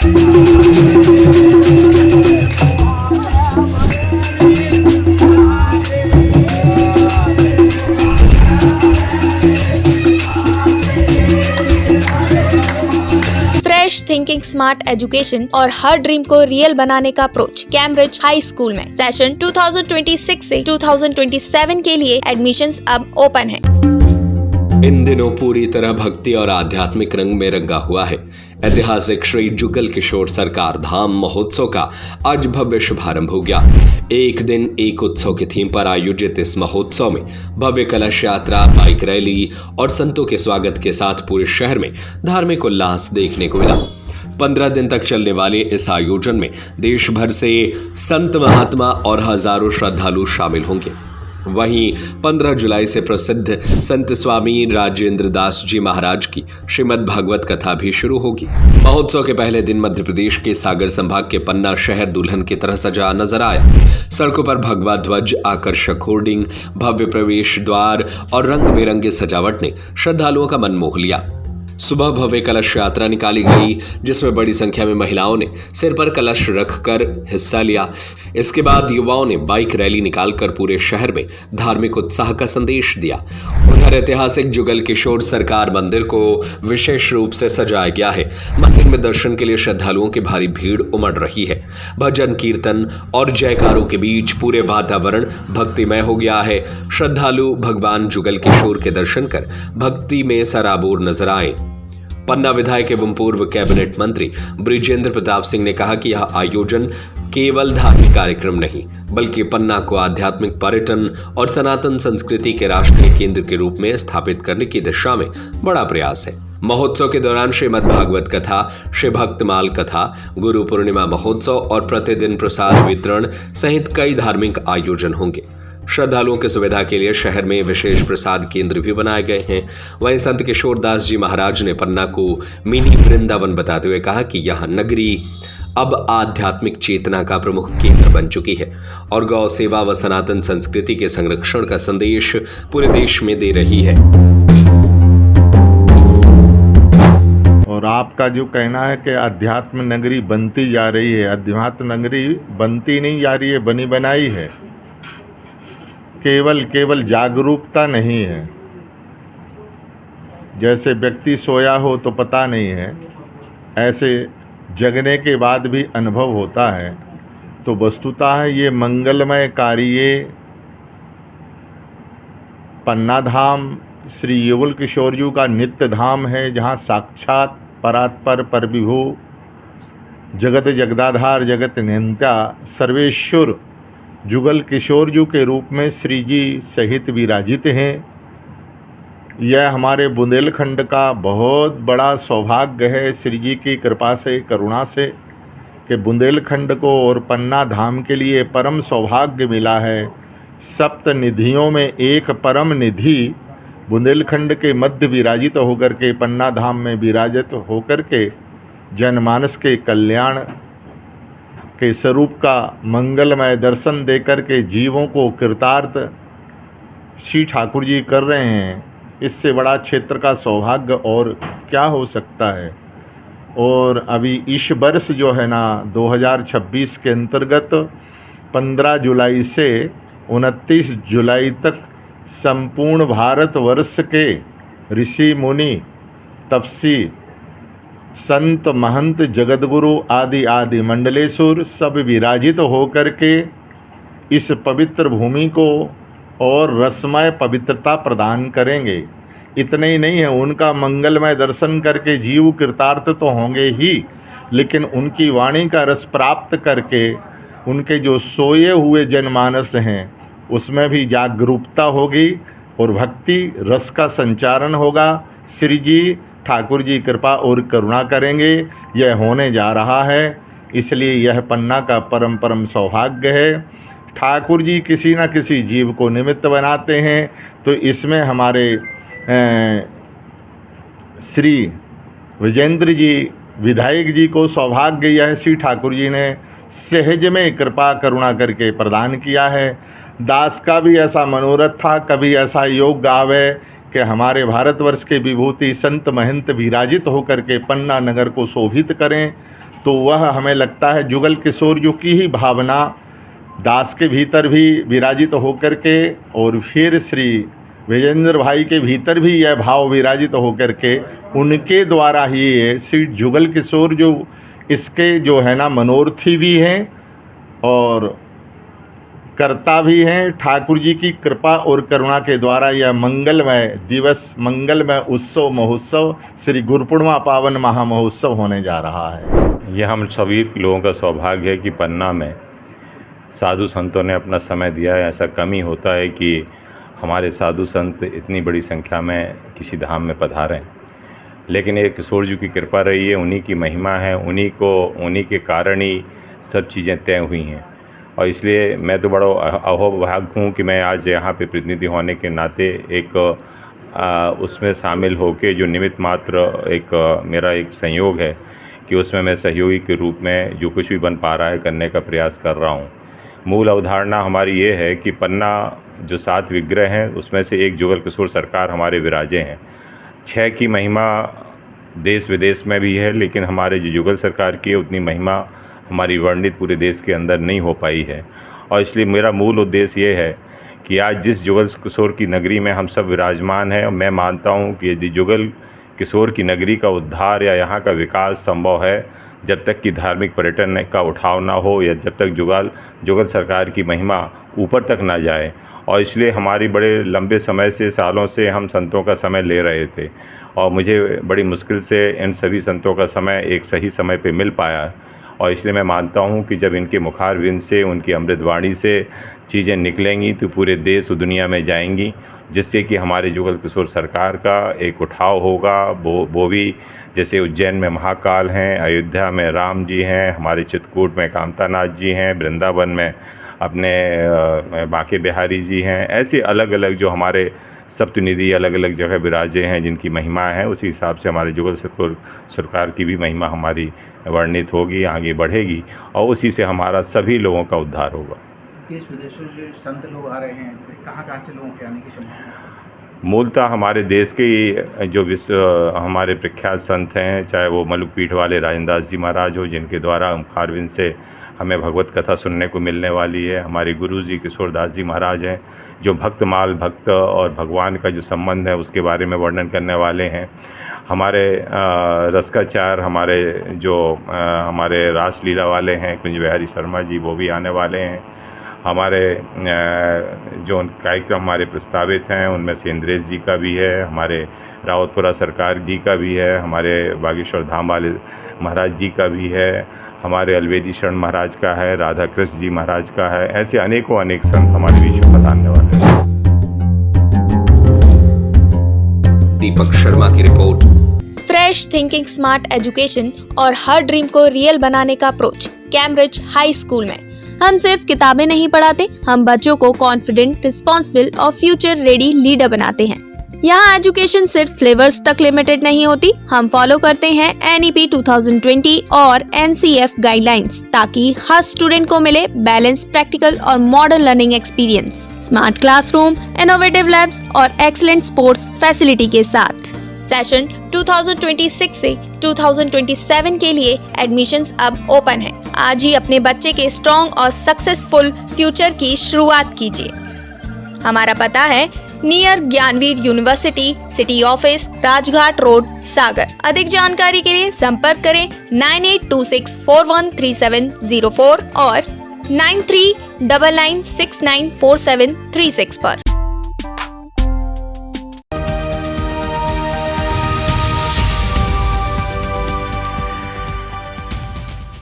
Fresh thinking, smart education और her dream को real बनाने का अप्रोच कैम्ब्रिज हाई स्कूल में। सेशन 2026 से 2027 के लिए एडमिशंस अब ओपन है। इन दिनों पूरी तरह भक्ति और आध्यात्मिक रंग में रंगा हुआ है। ऐतिहासिक श्री जुगल किशोर सरकार धाम महोत्सव का आज भव्य शुभारंभ हो गया। एक दिन एक उत्सव की थीम पर आयोजित इस महोत्सव में भव्य कलश यात्रा, बाइक रैली और संतों के स्वागत के साथ पूरे शहर में धार्मिक उल्लास देखने को मिला। 15 दिन तक चलने वाले इस आयोजन में देश भर से संत, महात्मा और हजारों श्रद्धालु शामिल होंगे। वहीं 15 जुलाई से प्रसिद्ध संत स्वामी राजेंद्र दास जी महाराज की श्रीमद् भागवत कथा भी शुरू होगी। महोत्सव के पहले दिन मध्य प्रदेश के सागर संभाग के पन्ना शहर दुल्हन की तरह सजा नजर आया। सड़कों पर भगवा ध्वज, आकर्षक होर्डिंग, भव्य प्रवेश द्वार और रंग बिरंगे सजावट ने श्रद्धालुओं का मन मोह लिया। सुबह भव्य कलश यात्रा निकाली गई, जिसमें बड़ी संख्या में महिलाओं ने सिर पर कलश रखकर हिस्सा लिया। इसके बाद युवाओं ने बाइक रैली निकालकर पूरे शहर में धार्मिक उत्साह का संदेश दिया। उधर ऐतिहासिक जुगल किशोर सरकार मंदिर को विशेष रूप से सजाया गया है। मंदिर में दर्शन के लिए श्रद्धालुओं की भारी भीड़ उमड़ रही है। भजन, कीर्तन और जयकारों के बीच पूरे वातावरण भक्तिमय हो गया है। श्रद्धालु भगवान जुगल किशोर के दर्शन कर भक्ति में सराबोर नजर आए। पन्ना विधायक एवं पूर्व कैबिनेट मंत्री बृजेंद्र प्रताप सिंह ने कहा कि यह आयोजन केवल धार्मिक कार्यक्रम नहीं, बल्कि पन्ना को आध्यात्मिक, पर्यटन और सनातन संस्कृति के राष्ट्रीय केंद्र के रूप में स्थापित करने की दिशा में बड़ा प्रयास है। महोत्सव के दौरान श्रीमद् भागवत कथा, श्री भक्तमाल कथा, गुरु पूर्णिमा महोत्सव और प्रतिदिन प्रसाद वितरण सहित कई धार्मिक आयोजन होंगे। श्रद्धालुओं की सुविधा के लिए शहर में विशेष प्रसाद केंद्र भी बनाए गए हैं। वहीं संत किशोर दास जी महाराज ने पन्ना को मिनी वृंदावन बताते हुए कहा कि यह नगरी अब आध्यात्मिक चेतना का प्रमुख केंद्र बन चुकी है और गौ सेवा व सनातन संस्कृति के संरक्षण का संदेश पूरे देश में दे रही है। और आपका जो कहना है कि अध्यात्म नगरी बनती जा रही है, अध्यात्म नगरी बनती नहीं जा रही है, बनी बनाई है। केवल जागरूकता नहीं है। जैसे व्यक्ति सोया हो तो पता नहीं है, ऐसे जगने के बाद भी अनुभव होता है। तो वस्तुतः ये मंगलमय कार्य पन्ना धाम श्री युगल किशोर जी का नित्य धाम है, जहाँ साक्षात परात्पर परविभु जगत जगदाधार जगत नियंता सर्वेश्वर जुगल किशोर जी के रूप में श्री जी सहित विराजित हैं। यह हमारे बुंदेलखंड का बहुत बड़ा सौभाग्य है, श्री जी की कृपा से, करुणा से, कि बुंदेलखंड को और पन्ना धाम के लिए परम सौभाग्य मिला है। सप्त निधियों में एक परम निधि बुंदेलखंड के मध्य विराजित होकर के, पन्ना धाम में विराजित होकर के जनमानस के कल्याण के स्वरूप का मंगलमय दर्शन देकर के जीवों को कृतार्थ श्री ठाकुर जी कर रहे हैं। इससे बड़ा क्षेत्र का सौभाग्य और क्या हो सकता है। और अभी इस वर्ष जो है ना 2026 के अंतर्गत 15 जुलाई से 29 जुलाई तक संपूर्ण भारतवर्ष के ऋषि मुनि, तपसी, संत, महंत, जगतगुरु आदि मंडलेश्वर सब विराजित होकर के इस पवित्र भूमि को और रसमय पवित्रता प्रदान करेंगे। इतने ही नहीं है, उनका मंगलमय दर्शन करके जीव कृतार्थ तो होंगे ही, लेकिन उनकी वाणी का रस प्राप्त करके उनके जो सोए हुए जनमानस हैं उसमें भी जागरूकता होगी और भक्ति रस का संचारण होगा। श्री जी ठाकुर जी कृपा और करुणा करेंगे। यह होने जा रहा है, इसलिए यह पन्ना का परम सौभाग्य है। ठाकुर जी किसी न किसी जीव को निमित्त बनाते हैं, तो इसमें हमारे श्री विजेंद्र जी विधायक जी को सौभाग्य यह श्री ठाकुर जी ने सहज में कृपा करुणा करके प्रदान किया है। दास का भी ऐसा मनोरथ था, कभी ऐसा योग आवे कि हमारे भारतवर्ष के विभूति संत महंत विराजित होकर के पन्ना नगर को शोभित करें। तो वह हमें लगता है जुगल किशोर जी की ही भावना दास के भीतर भी विराजित होकर के और फिर श्री विजेंद्र भाई के भीतर भी यह भाव विराजित होकर के उनके द्वारा ही ये श्री जुगल किशोर जो इसके जो है ना मनोरथी भी हैं और कर्ता भी हैं। ठाकुर जी की कृपा और करुणा के द्वारा यह मंगलमय दिवस, मंगलमय उत्सव महोत्सव श्री गुरु पूर्णिमा पावन महामहोत्सव होने जा रहा है। यह हम सभी लोगों का सौभाग्य है कि पन्ना में साधु संतों ने अपना समय दिया है। ऐसा कम ही होता है कि हमारे साधु संत इतनी बड़ी संख्या में किसी धाम में पधारें, लेकिन ये किशोर जी की कृपा रही है, उन्हीं की महिमा है, उन्हीं के कारण ही सब चीज़ें तय हुई हैं। और इसलिए मैं तो बड़ा अहोभाग हूँ कि मैं आज यहाँ पे प्रतिनिधि होने के नाते एक उसमें शामिल होके जो निमित्त मात्र मेरा एक संयोग है कि उसमें मैं सहयोगी के रूप में जो कुछ भी बन पा रहा है करने का प्रयास कर रहा हूँ। मूल अवधारणा हमारी ये है कि पन्ना जो 7 विग्रह हैं उसमें से एक जुगल किशोर सरकार हमारे विराजे हैं। 6 की महिमा देश विदेश में भी है, लेकिन हमारे जो जुगल सरकार की है उतनी महिमा हमारी वर्णित पूरे देश के अंदर नहीं हो पाई है। और इसलिए मेरा मूल उद्देश्य ये है कि आज जिस जुगल किशोर की नगरी में हम सब विराजमान हैं, और मैं मानता हूँ कि यदि जुगल किशोर की नगरी का उद्धार या यहाँ का विकास संभव है जब तक कि धार्मिक पर्यटन का उठाव ना हो या जब तक जुगल सरकार की महिमा ऊपर तक ना जाए। और इसलिए हमारी बड़े लंबे समय से, सालों से हम संतों का समय ले रहे थे और मुझे बड़ी मुश्किल से इन सभी संतों का समय एक सही समय पे मिल पाया। और इसलिए मैं मानता हूँ कि जब इनके मुखारविंद से, उनकी अमृतवाणी से चीज़ें निकलेंगी तो पूरे देश और दुनिया में जाएंगी, जिससे कि हमारे जुगल किशोर सरकार का एक उठाव होगा। वो भी जैसे उज्जैन में महाकाल हैं, अयोध्या में राम जी हैं, हमारे चित्रकूट में कामतानाथ जी हैं, वृंदावन में अपने बांके बिहारी जी हैं। ऐसे अलग अलग जो हमारे सप्तनिधि अलग अलग जगह विराजे हैं जिनकी महिमा है, उसी हिसाब से हमारे जुगल सरकार की भी महिमा हमारी वर्णित होगी, आगे बढ़ेगी और उसी से हमारा सभी लोगों का उद्धार होगा। देश विदेशों से संत लोग आ रहे हैं, कहाँ से लोगों के आने की संभावना है? मूलतः हमारे देश के जो हमारे प्रख्यात संत हैं, चाहे वो मलुक पीठ वाले राजेंद्र दास जी महाराज हो, जिनके द्वारा मुखारविंद से हमें भगवत कथा सुनने को मिलने वाली है। हमारे गुरु जी किशोर दास जी महाराज हैं, जो भक्त और भगवान का जो संबंध है उसके बारे में वर्णन करने वाले हैं। हमारे रसकाचार, हमारे रासलीला वाले हैं कुंज बिहारी शर्मा जी, वो भी आने वाले हैं। हमारे जो कार्यक्रम हमारे प्रस्तावित हैं उनमें से इंद्रेश जी का भी है, हमारे रावतपुरा सरकार जी का भी है, हमारे बागेश्वर धाम वाले महाराज जी का भी है, हमारे अलवेदी शरण महाराज का है, राधा कृष्ण जी महाराज का है। ऐसे अनेकों अनेक संत हमारे बीच में बताने वाले हैं। दीपक शर्मा की report. Fresh thinking, smart education और हर ड्रीम को रियल बनाने का अप्रोच कैम्ब्रिज हाई स्कूल में। हम सिर्फ किताबें नहीं पढ़ाते, हम बच्चों को कॉन्फिडेंट, रिस्पॉन्सिबल और फ्यूचर रेडी लीडर बनाते हैं। यहाँ एजुकेशन सिर्फ सिलेबस तक लिमिटेड नहीं होती, हम फॉलो करते हैं NEP 2020 और NCF गाइडलाइंस, ताकि हर स्टूडेंट को मिले बैलेंस, प्रैक्टिकल और modern learning experience, smart classroom, innovative labs और एक्सीलेंट स्पोर्ट्स फैसिलिटी के साथ। सेशन 2026 से 2027 के लिए एडमिशंस अब ओपन है। आज ही अपने बच्चे के स्ट्रॉन्ग और सक्सेसफुल फ्यूचर की शुरुआत कीजिए। हमारा पता है near Gyanveer university, city office, Rajghat road, Sagar. अधिक जानकारी के लिए संपर्क करें 9826413704 और 9399694736 पर।